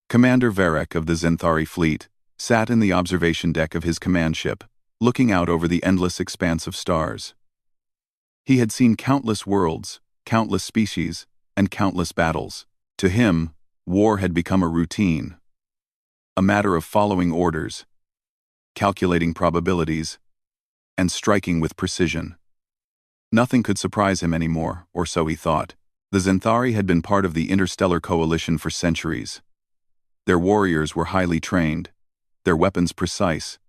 Commander Varek of the Zenthari fleet sat in the observation deck of his command ship, looking out over the endless expanse of stars. He had seen countless worlds, countless species, and countless battles. To him, war had become a routine, a matter of following orders, calculating probabilities, and striking with precision. Nothing could surprise him anymore, or so he thought. The Zenthari had been part of the interstellar coalition for centuries. Their warriors were highly trained, their weapons precise,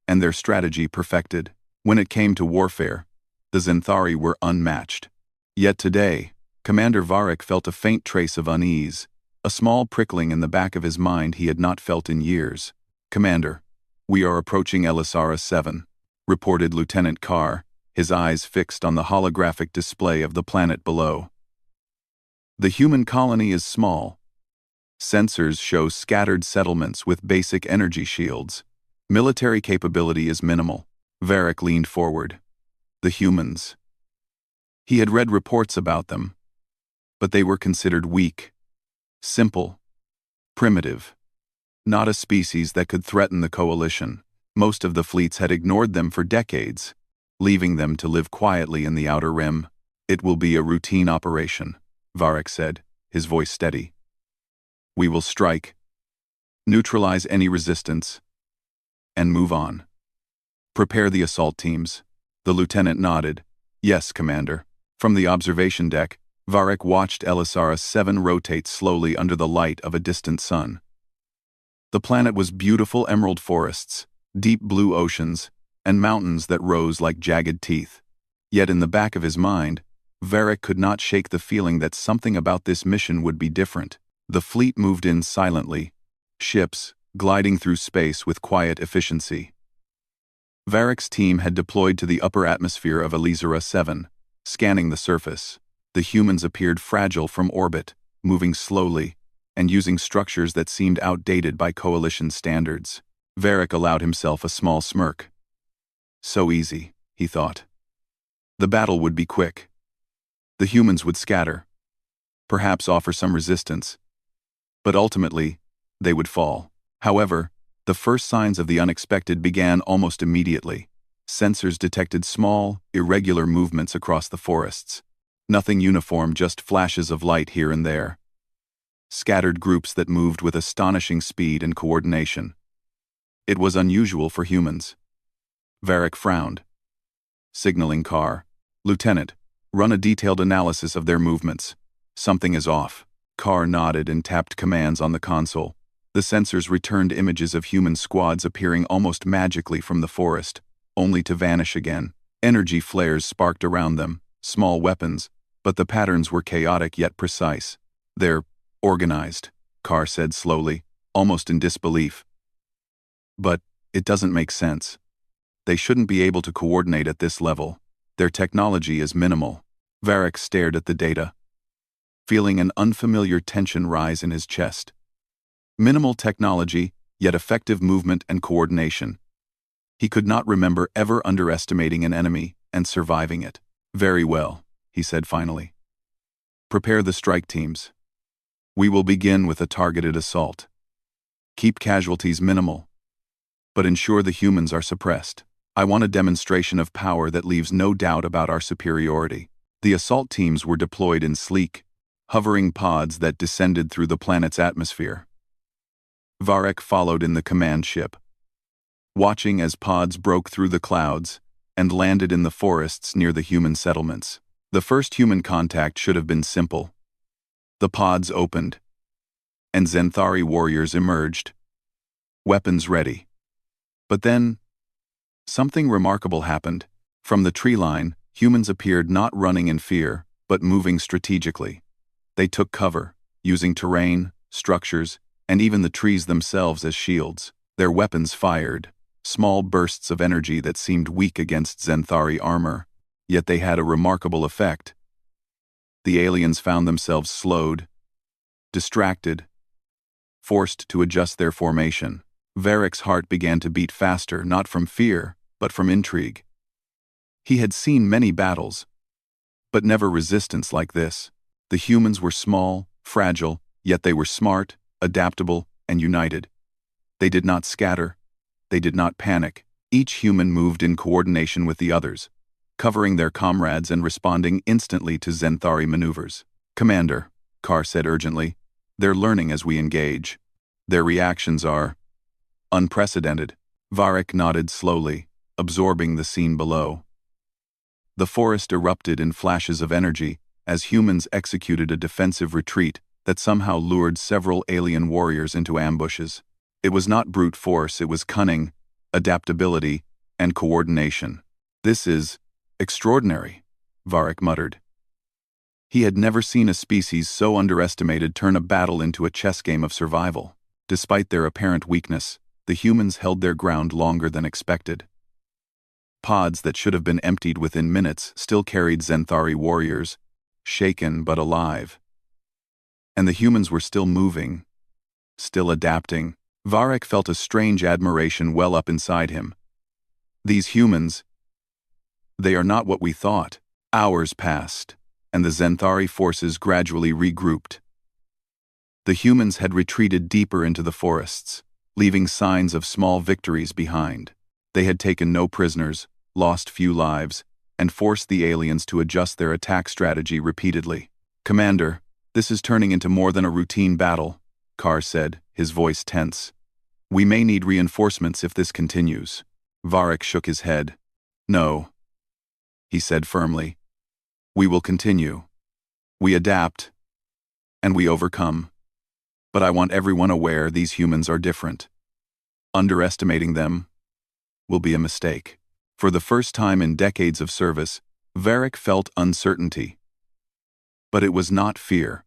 and their strategy perfected. When it came to warfare, the Zenthari were unmatched. Yet today, Commander Varek felt a faint trace of unease, a small prickling in the back of his mind he had not felt in years. "Commander, we are approaching Elisara 7, reported Lieutenant Carr, his eyes fixed on the holographic display of the planet below. The human colony is small. Sensors show scattered settlements with basic energy shields. Military capability is minimal." Varek leaned forward. The humans. He had read reports about them, but they were considered weak, simple, primitive. Not a species that could threaten the coalition. Most of the fleets had ignored them for decades, leaving them to live quietly in the outer rim. "It will be a routine operation," Varek said, his voice steady. "We will strike, neutralize any resistance, and move on. Prepare the assault teams." The lieutenant nodded. "Yes, Commander." From the observation deck, Varek watched Elisara 7 rotate slowly under the light of a distant sun. The planet was beautiful emerald forests, deep blue oceans, and mountains that rose like jagged teeth. Yet in the back of his mind, Varek could not shake the feeling that something about this mission would be different. The fleet moved in silently, ships gliding through space with quiet efficiency. Varek's team had deployed to the upper atmosphere of Elisara 7, scanning the surface. The humans appeared fragile from orbit, moving slowly, and using structures that seemed outdated by coalition standards. Varek allowed himself a small smirk. So easy, he thought. The battle would be quick. The humans would scatter, perhaps offer some resistance, but ultimately, they would fall. However, the first signs of the unexpected began almost immediately. Sensors detected small, irregular movements across the forests. Nothing uniform, just flashes of light here and there. Scattered groups that moved with astonishing speed and coordination. It was unusual for humans. Varek frowned. Signaling Carr. "Lieutenant, run a detailed analysis of their movements. Something is off." Carr nodded and tapped commands on the console. The sensors returned images of human squads appearing almost magically from the forest, only to vanish again. Energy flares sparked around them, small weapons, but the patterns were chaotic yet precise. "They're organized," Carr said slowly, almost in disbelief. "But it doesn't make sense. They shouldn't be able to coordinate at this level. Their technology is minimal." Varek stared at the data, feeling an unfamiliar tension rise in his chest. Minimal technology, yet effective movement and coordination. He could not remember ever underestimating an enemy and surviving it. "Very well," he said finally. "Prepare the strike teams. We will begin with a targeted assault. Keep casualties minimal, but ensure the humans are suppressed. I want a demonstration of power that leaves no doubt about our superiority." The assault teams were deployed in sleek, hovering pods that descended through the planet's atmosphere. Varek followed in the command ship, watching as pods broke through the clouds and landed in the forests near the human settlements. The first human contact should have been simple. The pods opened, and Zenthari warriors emerged, weapons ready. But then, something remarkable happened. From the tree line, humans appeared not running in fear, but moving strategically. They took cover, using terrain, structures, and even the trees themselves as shields. Their weapons fired, small bursts of energy that seemed weak against Zenthari armor, yet they had a remarkable effect. The aliens found themselves slowed, distracted, forced to adjust their formation. Varek's heart began to beat faster, not from fear, but from intrigue. He had seen many battles, but never resistance like this. The humans were small, fragile, yet they were smart, adaptable, and united. They did not scatter. They did not panic. Each human moved in coordination with the others, covering their comrades and responding instantly to Zenthari maneuvers. "Commander," Carr said urgently, "they're learning as we engage. Their reactions are unprecedented." Varric nodded slowly, absorbing the scene below. The forest erupted in flashes of energy as humans executed a defensive retreat that somehow lured several alien warriors into ambushes. It was not brute force, it was cunning, adaptability, and coordination. "This is extraordinary," Varric muttered. He had never seen a species so underestimated turn a battle into a chess game of survival. Despite their apparent weakness, the humans held their ground longer than expected. Pods that should have been emptied within minutes still carried Zenthari warriors, shaken but alive. And the humans were still moving, still adapting. Varric felt a strange admiration well up inside him. These humans, they are not what we thought. Hours passed, and the Zenthari forces gradually regrouped. The humans had retreated deeper into the forests, leaving signs of small victories behind. They had taken no prisoners, lost few lives, and forced the aliens to adjust their attack strategy repeatedly. "Commander, this is turning into more than a routine battle," Carr said, his voice tense. "We may need reinforcements if this continues." Varric shook his head. "No," he said firmly. "We will continue. We adapt, and we overcome. But I want everyone aware these humans are different. Underestimating them will be a mistake." For the first time in decades of service, Varric felt uncertainty. But it was not fear.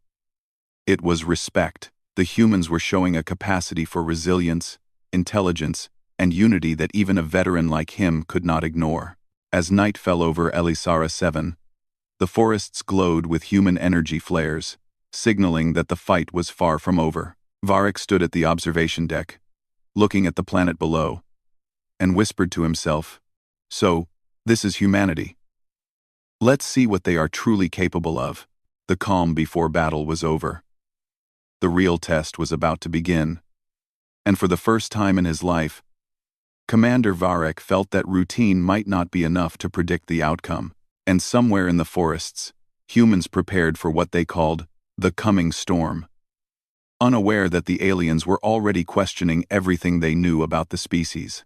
It was respect. The humans were showing a capacity for resilience, intelligence, and unity that even a veteran like him could not ignore. As night fell over Elisara 7, the forests glowed with human energy flares, signaling that the fight was far from over. Varric stood at the observation deck, looking at the planet below, and whispered to himself, "So, this is humanity. Let's see what they are truly capable of." The calm before battle was over. The real test was about to begin. And for the first time in his life, Commander Varric felt that routine might not be enough to predict the outcome. And somewhere in the forests, humans prepared for what they called the coming storm, unaware that the aliens were already questioning everything they knew about the species.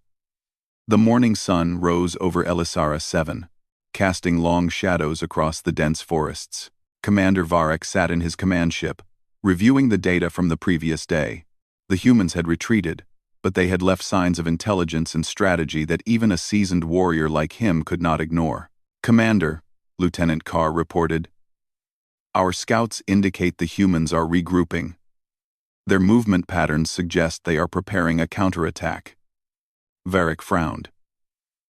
The morning sun rose over Elisara 7, casting long shadows across the dense forests. Commander Varric sat in his command ship, reviewing the data from the previous day. The humans had retreated, but they had left signs of intelligence and strategy that even a seasoned warrior like him could not ignore. "Commander," Lieutenant Carr reported, "our scouts indicate the humans are regrouping. Their movement patterns suggest they are preparing a counterattack." Varric frowned.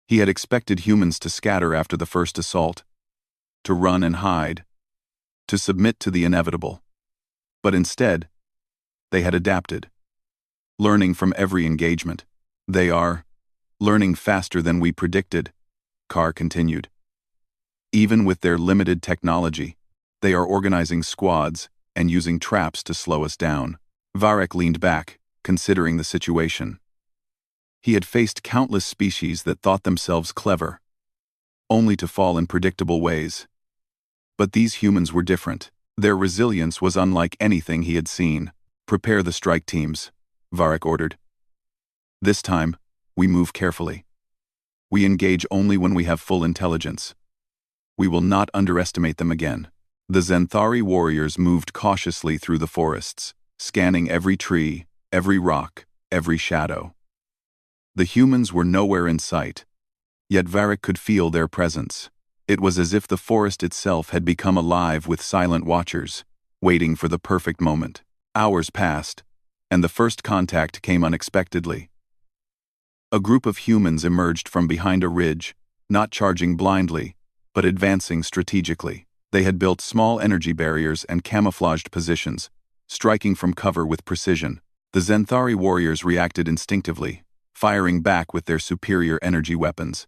He had expected humans to scatter after the first assault, to run and hide, to submit to the inevitable. But instead, they had adapted, learning from every engagement. "They are learning faster than we predicted," Carr continued. "Even with their limited technology, they are organizing squads and using traps to slow us down." Varric leaned back, considering the situation. He had faced countless species that thought themselves clever, only to fall in predictable ways. But these humans were different. Their resilience was unlike anything he had seen. "Prepare the strike teams," Varric ordered. "This time, we move carefully. We engage only when we have full intelligence. We will not underestimate them again." The Zenthari warriors moved cautiously through the forests, scanning every tree, every rock, every shadow. The humans were nowhere in sight, yet Varric could feel their presence. It was as if the forest itself had become alive with silent watchers, waiting for the perfect moment. Hours passed, and the first contact came unexpectedly. A group of humans emerged from behind a ridge, not charging blindly, but advancing strategically. They had built small energy barriers and camouflaged positions, striking from cover with precision. The Zenthari warriors reacted instinctively, firing back with their superior energy weapons.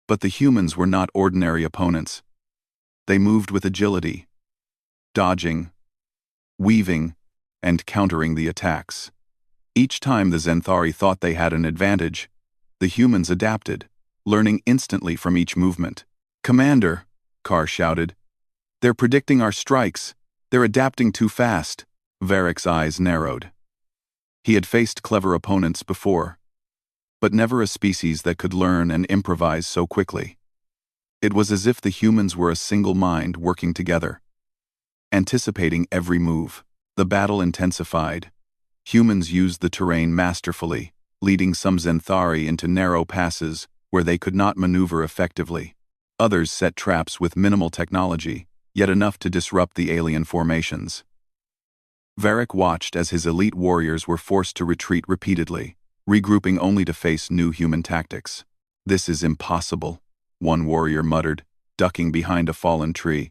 But the humans were not ordinary opponents. They moved with agility, dodging, weaving, and countering the attacks. Each time the Zenthari thought they had an advantage, the humans adapted, learning instantly from each movement. "Commander," Carr shouted, "they're predicting our strikes. They're adapting too fast." Varric's eyes narrowed. He had faced clever opponents before, but never a species that could learn and improvise so quickly. It was as if the humans were a single mind working together, anticipating every move. The battle intensified. Humans used the terrain masterfully, leading some Zenthari into narrow passes where they could not maneuver effectively. Others set traps with minimal technology, yet enough to disrupt the alien formations. Varric watched as his elite warriors were forced to retreat repeatedly, regrouping only to face new human tactics. "This is impossible," one warrior muttered, ducking behind a fallen tree.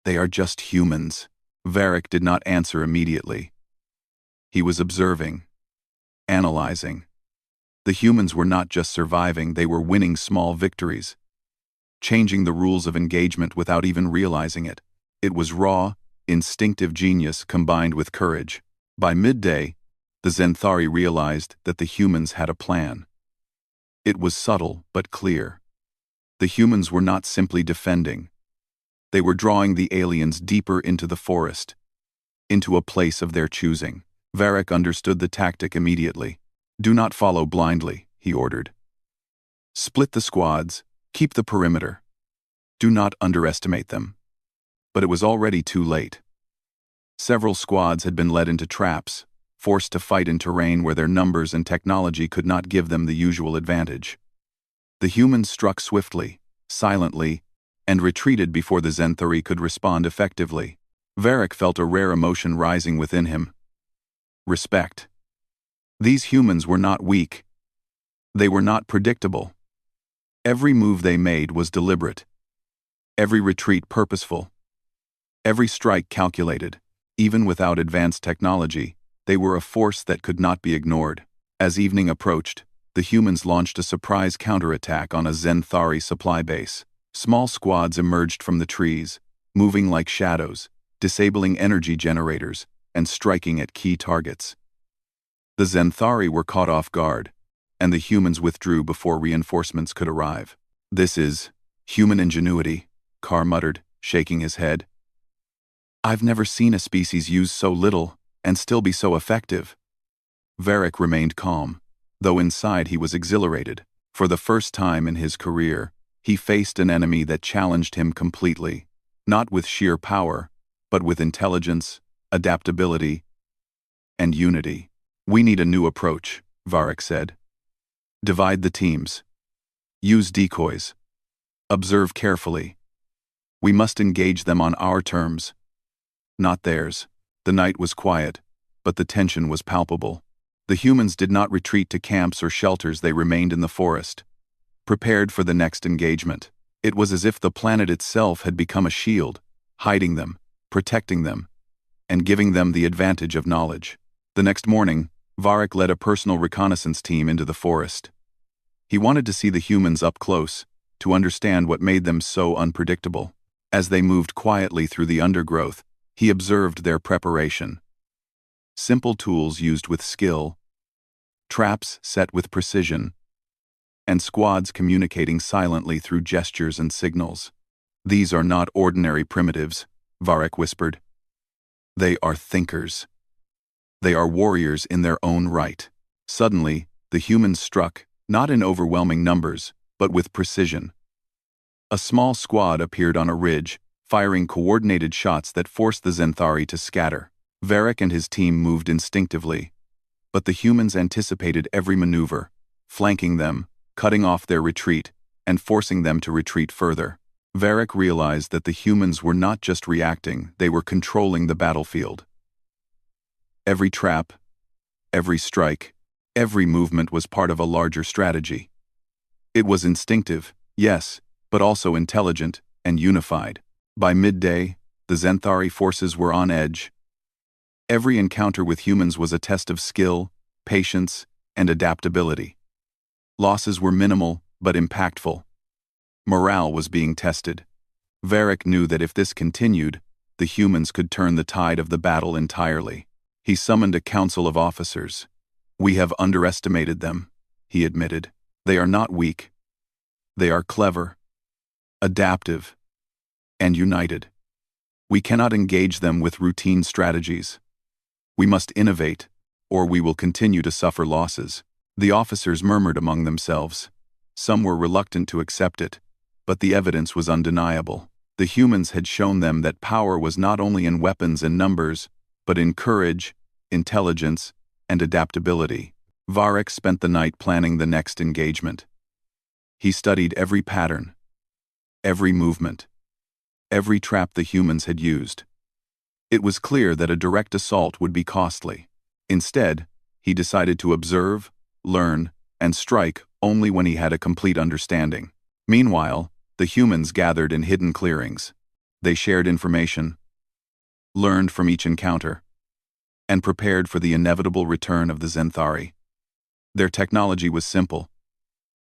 "They are just humans." Varric did not answer immediately. He was observing, analyzing. The humans were not just surviving, they were winning small victories, changing the rules of engagement without even realizing it. It was raw, instinctive genius combined with courage. By midday, the Zenthari realized that the humans had a plan. It was subtle but clear. The humans were not simply defending. They were drawing the aliens deeper into the forest, into a place of their choosing. Varric understood the tactic immediately. "Do not follow blindly," he ordered. "Split the squads, keep the perimeter. Do not underestimate them." But it was already too late. Several squads had been led into traps, forced to fight in terrain where their numbers and technology could not give them the usual advantage. The humans struck swiftly, silently, and retreated before the Zenthari could respond effectively. Varric felt a rare emotion rising within him. Respect. These humans were not weak. They were not predictable. Every move they made was deliberate. Every retreat purposeful. Every strike calculated. Even without advanced technology, they were a force that could not be ignored. As evening approached, the humans launched a surprise counterattack on a Zenthari supply base. Small squads emerged from the trees, moving like shadows, disabling energy generators, and striking at key targets. The Zenthari were caught off guard, and the humans withdrew before reinforcements could arrive. "This is human ingenuity," Carr muttered, shaking his head. "I've never seen a species use so little and still be so effective." Varric remained calm, though inside he was exhilarated. For the first time in his career, he faced an enemy that challenged him completely, not with sheer power, but with intelligence, adaptability, and unity. "We need a new approach," Varric said. "Divide the teams. Use decoys. Observe carefully. We must engage them on our terms, not theirs." The night was quiet, but the tension was palpable. The humans did not retreat to camps or shelters, they remained in the forest, prepared for the next engagement. It was as if the planet itself had become a shield, hiding them, protecting them, and giving them the advantage of knowledge. The next morning, Varric led a personal reconnaissance team into the forest. He wanted to see the humans up close, to understand what made them so unpredictable. As they moved quietly through the undergrowth, he observed their preparation. Simple tools used with skill, traps set with precision, and squads communicating silently through gestures and signals. "These are not ordinary primitives," Varric whispered. "They are thinkers. They are warriors in their own right." Suddenly, the humans struck, not in overwhelming numbers, but with precision. A small squad appeared on a ridge, firing coordinated shots that forced the Zenthari to scatter. Varric and his team moved instinctively, but the humans anticipated every maneuver, flanking them, cutting off their retreat, and forcing them to retreat further. Varric realized that the humans were not just reacting, they were controlling the battlefield. Every trap, every strike, every movement was part of a larger strategy. It was instinctive, yes, but also intelligent and unified. By midday, the Zenthari forces were on edge. Every encounter with humans was a test of skill, patience, and adaptability. Losses were minimal, but impactful. Morale was being tested. Varric knew that if this continued, the humans could turn the tide of the battle entirely. He summoned a council of officers, "We have underestimated them," he admitted. "They are not weak. They are clever, adaptive, and united. We cannot engage them with routine strategies. We must innovate, or we will continue to suffer losses." The officers murmured among themselves. Some were reluctant to accept it, but the evidence was undeniable. The humans had shown them that power was not only in weapons and numbers, but in courage, intelligence, and adaptability. Varric spent the night planning the next engagement. He studied every pattern, every movement, every trap the humans had used. It was clear that a direct assault would be costly. Instead, he decided to observe, learn, and strike only when he had a complete understanding. Meanwhile, the humans gathered in hidden clearings. They shared information, learned from each encounter, and prepared for the inevitable return of the Zenthari. Their technology was simple,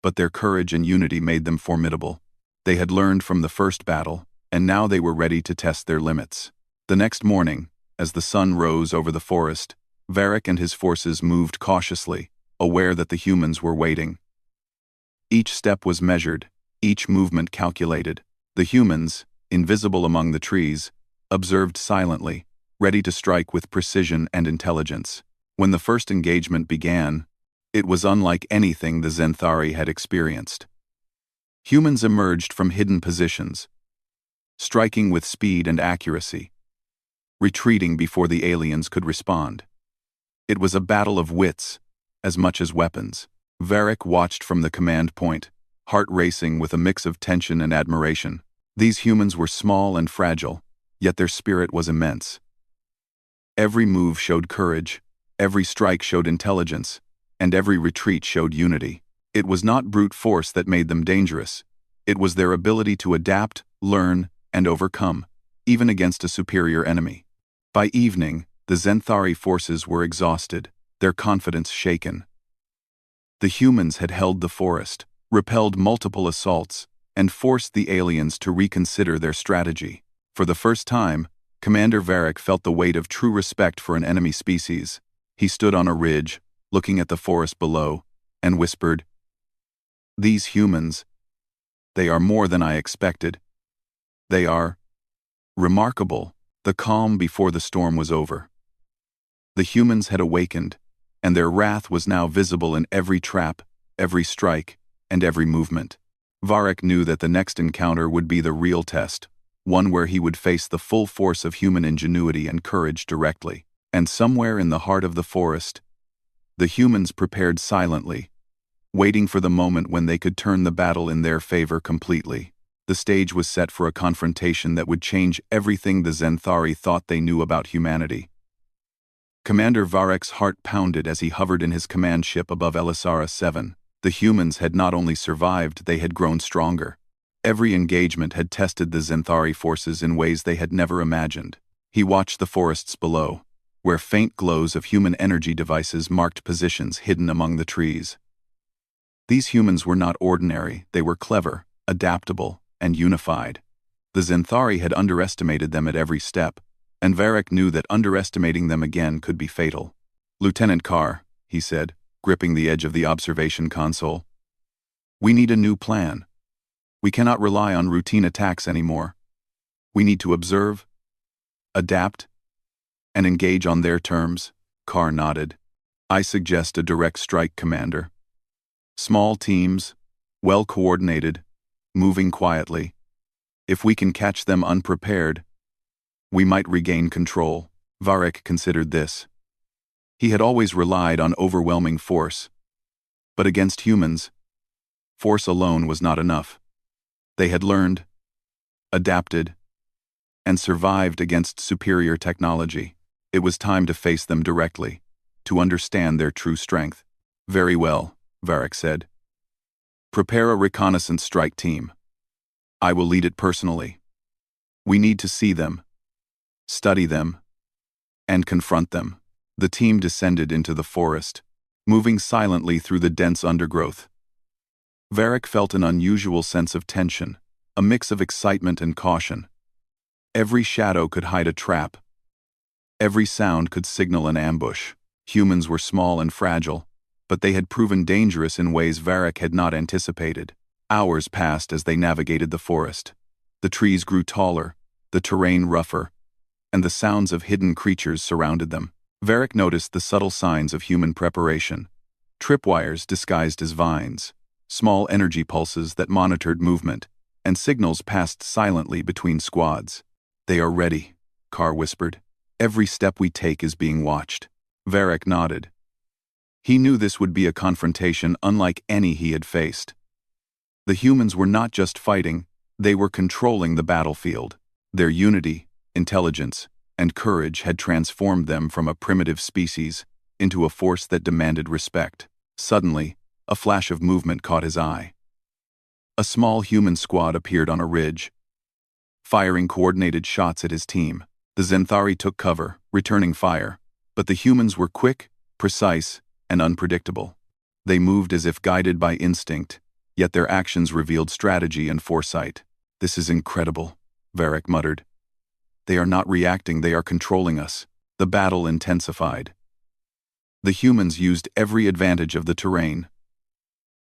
but their courage and unity made them formidable. They had learned from the first battle, and now they were ready to test their limits. The next morning, as the sun rose over the forest, Varric and his forces moved cautiously, aware that the humans were waiting. Each step was measured, each movement calculated. The humans, invisible among the trees, observed silently, ready to strike with precision and intelligence. When the first engagement began, it was unlike anything the Zenthari had experienced. Humans emerged from hidden positions, striking with speed and accuracy, retreating before the aliens could respond. It was a battle of wits, as much as weapons. Varric watched from the command point, heart racing with a mix of tension and admiration. These humans were small and fragile, yet their spirit was immense. Every move showed courage, every strike showed intelligence, and every retreat showed unity. It was not brute force that made them dangerous. It was their ability to adapt, learn, and overcome, even against a superior enemy. By evening, the Zenthari forces were exhausted, their confidence shaken. The humans had held the forest, repelled multiple assaults, and forced the aliens to reconsider their strategy. For the first time, Commander Varric felt the weight of true respect for an enemy species. He stood on a ridge, looking at the forest below, and whispered, "These humans, they are more than I expected. They are remarkable." The calm before the storm was over. The humans had awakened, and their wrath was now visible in every trap, every strike, and every movement. Varric knew that the next encounter would be the real test, one where he would face the full force of human ingenuity and courage directly. And somewhere in the heart of the forest, the humans prepared silently, waiting for the moment when they could turn the battle in their favor completely. The stage was set for a confrontation that would change everything the Zenthari thought they knew about humanity. Commander Varric's heart pounded as he hovered in his command ship above Elisara 7. The humans had not only survived, they had grown stronger. Every engagement had tested the Zenthari forces in ways they had never imagined. He watched the forests below, where faint glows of human energy devices marked positions hidden among the trees. These humans were not ordinary, they were clever, adaptable, and unified. The Zenthari had underestimated them at every step, and Varric knew that underestimating them again could be fatal. "Lieutenant Carr," he said, gripping the edge of the observation console, "we need a new plan. We cannot rely on routine attacks anymore. We need to observe, adapt, and engage on their terms." Carr nodded. "I suggest a direct strike, Commander. Small teams, well coordinated, moving quietly. If we can catch them unprepared, we might regain control." Varric considered this. He had always relied on overwhelming force, but against humans, force alone was not enough. They had learned, adapted, and survived against superior technology. It was time to face them directly, to understand their true strength. "Very well," Varric said. "Prepare a reconnaissance strike team. I will lead it personally. We need to see them, study them, and confront them." The team descended into the forest, moving silently through the dense undergrowth. Varric felt an unusual sense of tension, a mix of excitement and caution. Every shadow could hide a trap. Every sound could signal an ambush. Humans were small and fragile, but they had proven dangerous in ways Varric had not anticipated. Hours passed as they navigated the forest. The trees grew taller, the terrain rougher, and the sounds of hidden creatures surrounded them. Varric noticed the subtle signs of human preparation: tripwires disguised as vines, small energy pulses that monitored movement, and signals passed silently between squads. "They are ready," Carr whispered. "Every step we take is being watched." Varric nodded. He knew this would be a confrontation unlike any he had faced. The humans were not just fighting, they were controlling the battlefield. Their unity, intelligence, and courage had transformed them from a primitive species into a force that demanded respect. Suddenly, a flash of movement caught his eye. A small human squad appeared on a ridge, firing coordinated shots at his team. The Zenthari took cover, returning fire, but the humans were quick, precise, and unpredictable. They moved as if guided by instinct, yet their actions revealed strategy and foresight. "This is incredible," Varric muttered. "They are not reacting, they are controlling us." The battle intensified. The humans used every advantage of the terrain,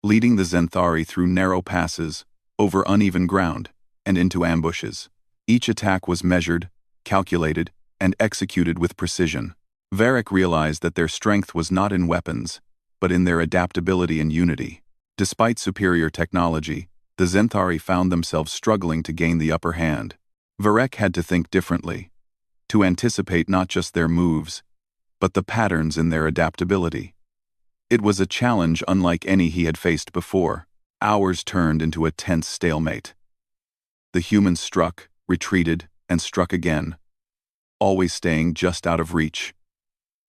leading the Zenthari through narrow passes, over uneven ground, and into ambushes. Each attack was measured, calculated, and executed with precision. Varric realized that their strength was not in weapons, but in their adaptability and unity. Despite superior technology, the Zenthari found themselves struggling to gain the upper hand. Varric had to think differently, to anticipate not just their moves, but the patterns in their adaptability. It was a challenge unlike any he had faced before. Hours turned into a tense stalemate. The humans struck, retreated, and struck again, always staying just out of reach,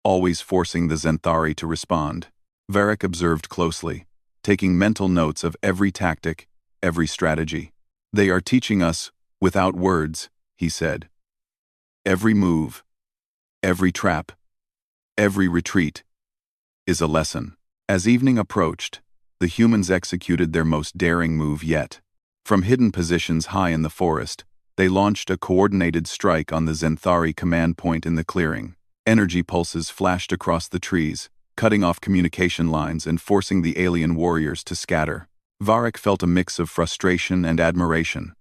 always forcing the Zenthari to respond. Varric observed closely, taking mental notes of every tactic, every strategy. "They are teaching us, without words," he said. "Every move, every trap, every retreat is a lesson." As evening approached, the humans executed their most daring move yet. From hidden positions high in the forest, they launched a coordinated strike on the Zenthari command point in the clearing. Energy pulses flashed across the trees, cutting off communication lines and forcing the alien warriors to scatter. Varric felt a mix of frustration and admiration.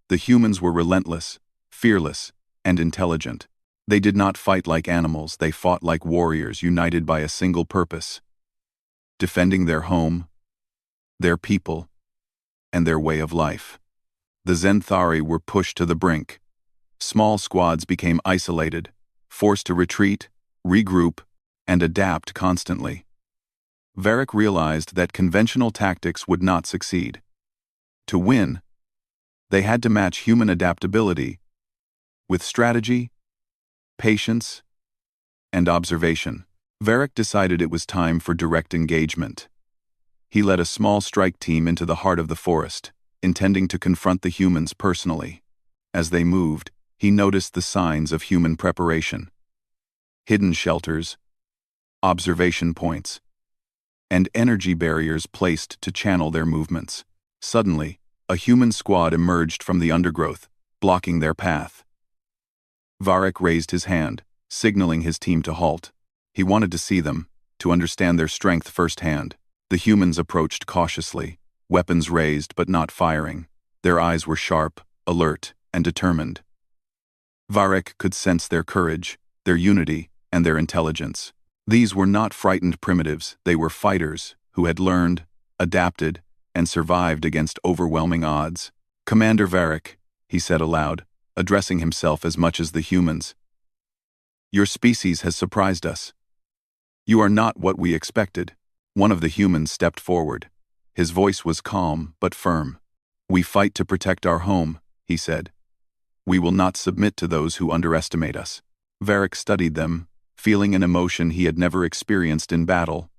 The humans were relentless, fearless, and intelligent. They did not fight like animals, they fought like warriors united by a single purpose: defending their home, their people, and their way of life. The Zenthari were pushed to the brink. Small squads became isolated, forced to retreat, regroup, and adapt constantly. Varric realized that conventional tactics would not succeed. To win, they had to match human adaptability with strategy, patience, and observation. Varric decided it was time for direct engagement. He led a small strike team into the heart of the forest, intending to confront the humans personally. As they moved, he noticed the signs of human preparation: hidden shelters, observation points, and energy barriers placed to channel their movements. Suddenly, a human squad emerged from the undergrowth, blocking their path. Varric raised his hand, signaling his team to halt. He wanted to see them, to understand their strength firsthand. The humans approached cautiously, weapons raised but not firing. Their eyes were sharp, alert, and determined. Varric could sense their courage, their unity, and their intelligence. These were not frightened primitives, they were fighters who had learned, adapted, and survived against overwhelming odds. "Commander Varric," he said aloud, addressing himself as much as the humans, "your species has surprised us. You are not what we expected." One of the humans stepped forward. His voice was calm but firm. "We fight to protect our home," he said. "We will not submit to those who underestimate us." Varric studied them, feeling an emotion he had never experienced in battle: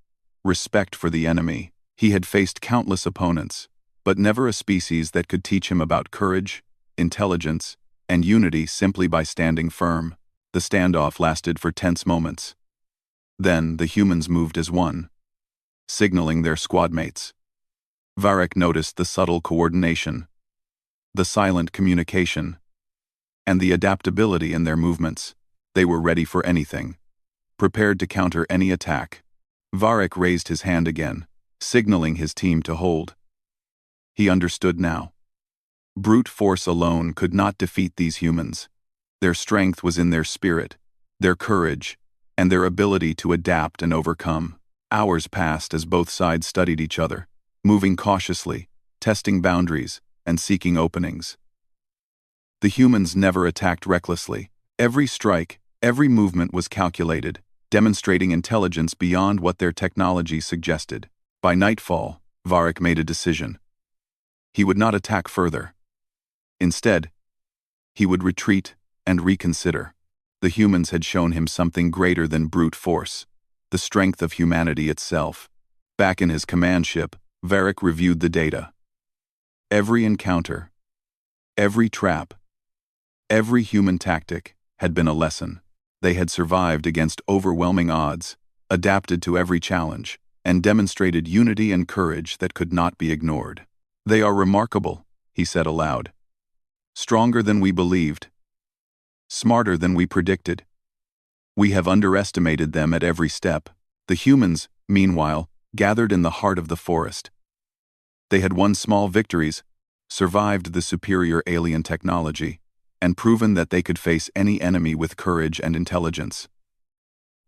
respect for the enemy. He had faced countless opponents, but never a species that could teach him about courage, intelligence, and unity simply by standing firm. The standoff lasted for tense moments. Then the humans moved as one, signaling their squadmates. Varric noticed the subtle coordination, the silent communication, and the adaptability in their movements. They were ready for anything. prepared to counter any attack. Varric raised his hand again, signaling his team to hold. He understood now. Brute force alone could not defeat these humans. Their strength was in their spirit, their courage, and their ability to adapt and overcome. Hours passed as both sides studied each other, moving cautiously, testing boundaries, and seeking openings. The humans never attacked recklessly. Every strike, every movement was calculated, demonstrating intelligence beyond what their technology suggested. By nightfall, Varric made a decision. He would not attack further. Instead, he would retreat and reconsider. The humans had shown him something greater than brute force, the strength of humanity itself. Back in his command ship, Varric reviewed the data. Every encounter, every trap, every human tactic had been a lesson. They had survived against overwhelming odds, adapted to every challenge, and demonstrated unity and courage that could not be ignored. "They are remarkable," he said aloud. "Stronger than we believed. Smarter than we predicted. We have underestimated them at every step." The humans, meanwhile, gathered in the heart of the forest. They had won small victories, survived the superior alien technology, and proven that they could face any enemy with courage and intelligence.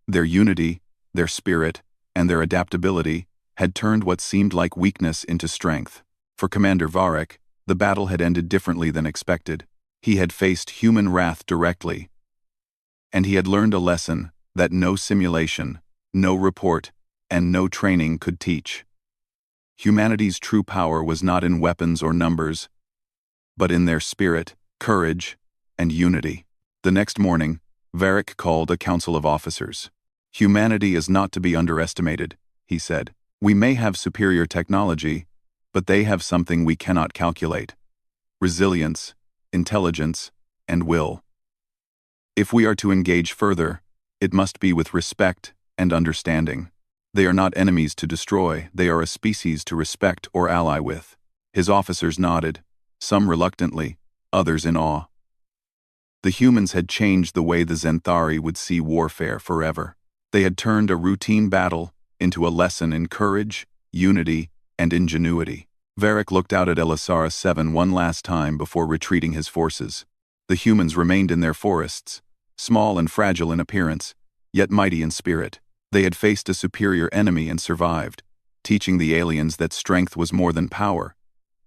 Their unity, their spirit, and their adaptability had turned what seemed like weakness into strength. For Commander Varric, the battle had ended differently than expected. He had faced human wrath directly, and he had learned a lesson that no simulation, no report, and no training could teach. Humanity's true power was not in weapons or numbers, but in their spirit, courage, and unity. The next morning, Varric called a council of officers. "Humanity is not to be underestimated," he said. "We may have superior technology, but they have something we cannot calculate: resilience, intelligence, and will. If we are to engage further, it must be with respect and understanding. They are not enemies to destroy, they are a species to respect or ally with." His officers nodded, some reluctantly, others in awe. The humans had changed the way the Zenthari would see warfare forever. They had turned a routine battle into a lesson in courage, unity, and ingenuity. Varric looked out at Elisara 7 one last time before retreating his forces. The humans remained in their forests, small and fragile in appearance, yet mighty in spirit. They had faced a superior enemy and survived, teaching the aliens that strength was more than power.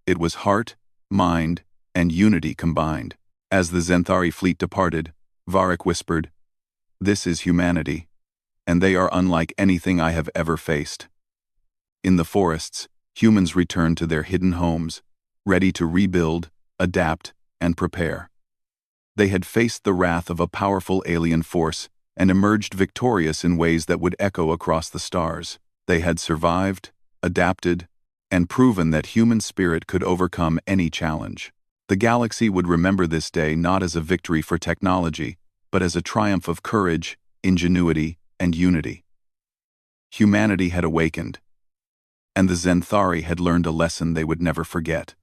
It was heart, mind, and unity combined. As the Zenthari fleet departed, Varric whispered, "This is humanity, and they are unlike anything I have ever faced." In the forests, humans returned to their hidden homes, ready to rebuild, adapt, and prepare. They had faced the wrath of a powerful alien force and emerged victorious in ways that would echo across the stars. They had survived, adapted, and proven that human spirit could overcome any challenge. The galaxy would remember this day not as a victory for technology, but as a triumph of courage, ingenuity, and unity. Humanity had awakened, and the Zenthari had learned a lesson they would never forget.